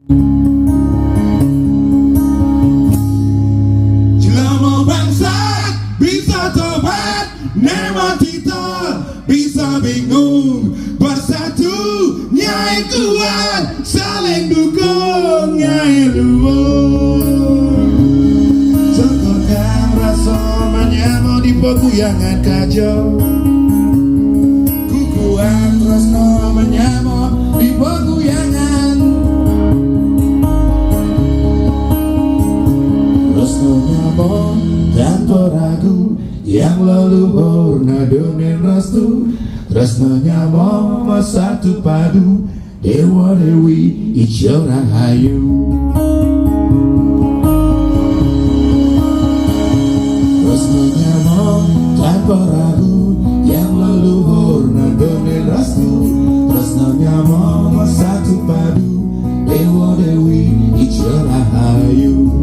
Jelama bangsa bisa tobat, nema kita bisa bingung. Bersatu nyai kuat, saling dukung nyai luar. Sekolkan rasa menyama di peguyangan Kaja. Kukuan tresna menyama di peguyangan. Tresna nyama tanpa ragu, yang leluhur nadonin restu. Tresna nyama satu padu, Dewa Dewi ijo rahayu. Tresna nyama tanpa ragu, yang leluhur nadonin restu. Tresna nyama satu padu, Dewa Dewi ijo rahayu.